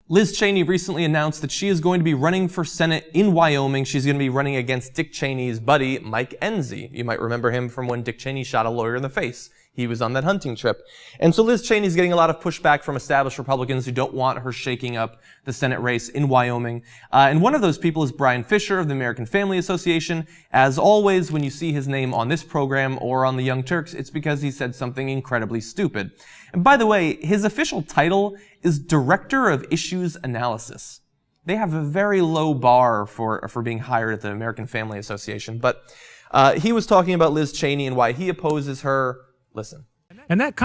Liz Cheney recently announced that she is going to be running for Senate in Wyoming. She's going to be running against Dick Cheney's buddy, Mike Enzi. You might remember him from when Dick Cheney shot a lawyer in the face. He was on that hunting trip. And so Liz Cheney's getting a lot of pushback from established Republicans who don't want her shaking up the Senate race in Wyoming. And one of those people is Bryan Fischer of the American Family Association. As always, when you see his name on this program or on the Young Turks, it's because he said something incredibly stupid. And by the way, his official title is Director of Issues Analysis. They have a very low bar for being hired at the American Family Association. But he was talking about Liz Cheney and why he opposes her. Listen. And that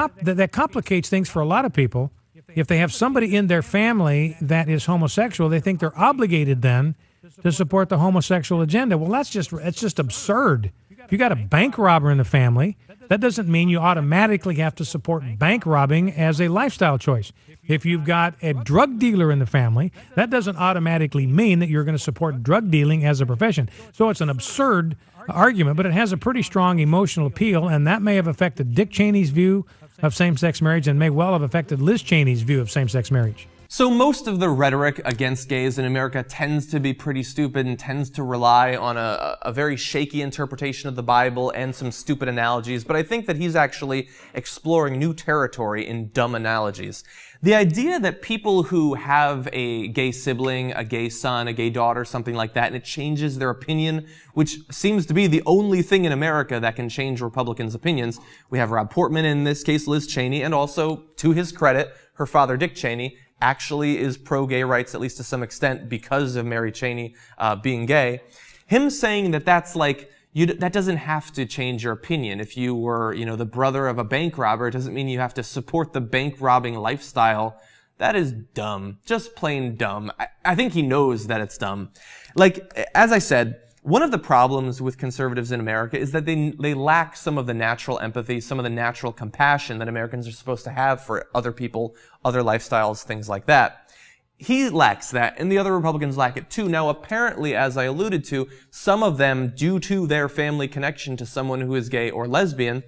complicates things for a lot of people. If they have somebody in their family that is homosexual, they think they're obligated then to support the homosexual agenda. Well, it's just absurd. If you got a bank robber in the family, that doesn't mean you automatically have to support bank robbing as a lifestyle choice. If you've got a drug dealer in the family, that doesn't automatically mean that you're going to support drug dealing as a profession. So it's an absurd argument, but it has a pretty strong emotional appeal, and that may have affected Dick Cheney's view of same-sex marriage and may well have affected Liz Cheney's view of same-sex marriage. So most of the rhetoric against gays in America tends to be pretty stupid and tends to rely on a very shaky interpretation of the Bible and some stupid analogies, but I think that he's actually exploring new territory in dumb analogies. The idea that people who have a gay sibling, a gay son, a gay daughter, something like that, and it changes their opinion, which seems to be the only thing in America that can change Republicans' opinions. We have Rob Portman, in this case Liz Cheney, and also, to his credit, her father Dick Cheney actually is pro-gay rights, at least to some extent, because of Mary Cheney being gay. Him saying that that's like, that doesn't have to change your opinion. If you were, the brother of a bank robber, it doesn't mean you have to support the bank robbing lifestyle. That is dumb. Just plain dumb. I think he knows that it's dumb. Like, as I said, one of the problems with conservatives in America is that they lack some of the natural empathy, some of the natural compassion that Americans are supposed to have for other people, other lifestyles, things like that. He lacks that, and the other Republicans lack it too. Now, apparently, as I alluded to, some of them, due to their family connection to someone who is gay or lesbian,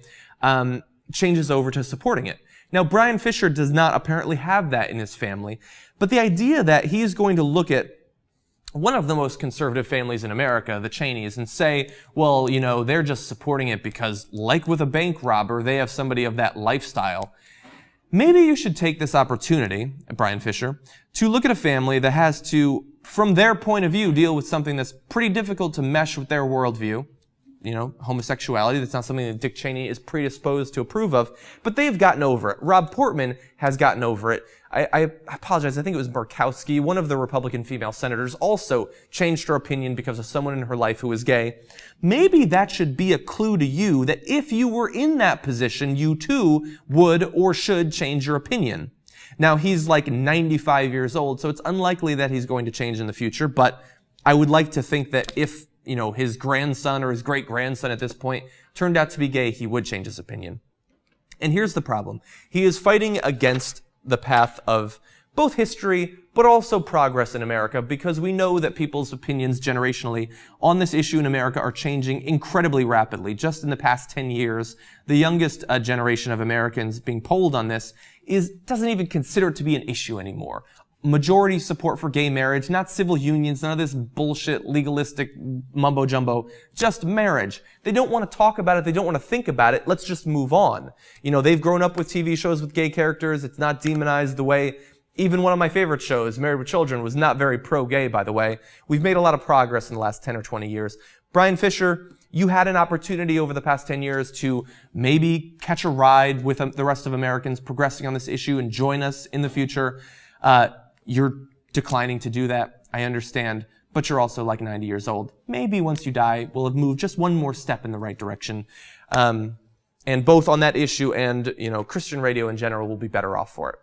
changes over to supporting it. Now, Bryan Fischer does not apparently have that in his family, but the idea that he is going to look at one of the most conservative families in America, the Cheneys, and say, well, they're just supporting it because, like with a bank robber, they have somebody of that lifestyle. Maybe you should take this opportunity, Bryan Fischer, to look at a family that has to, from their point of view, deal with something that's pretty difficult to mesh with their worldview. Homosexuality, that's not something that Dick Cheney is predisposed to approve of, but they've gotten over it. Rob Portman has gotten over it. I apologize, I think it was Murkowski, one of the Republican female senators, also changed her opinion because of someone in her life who was gay. Maybe that should be a clue to you that if you were in that position, you too would or should change your opinion. Now, he's like 95 years old, so it's unlikely that he's going to change in the future, but I would like to think that if his grandson or his great-grandson at this point turned out to be gay, he would change his opinion. And here's the problem. He is fighting against the path of both history, but also progress in America, because we know that people's opinions generationally on this issue in America are changing incredibly rapidly. Just in the past 10 years, the youngest generation of Americans being polled on this doesn't even consider it to be an issue anymore. Majority support for gay marriage, not civil unions, none of this bullshit, legalistic mumbo-jumbo, just marriage. They don't want to talk about it, they don't want to think about it, let's just move on. They've grown up with TV shows with gay characters, it's not demonized the way, even one of my favorite shows, Married with Children, was not very pro-gay, by the way. We've made a lot of progress in the last 10 or 20 years. Bryan Fischer, you had an opportunity over the past 10 years to maybe catch a ride with the rest of Americans progressing on this issue and join us in the future. You're declining to do that, I understand, but you're also like 90 years old. Maybe once you die, we'll have moved just one more step in the right direction. And both on that issue and, Christian radio in general will be better off for it.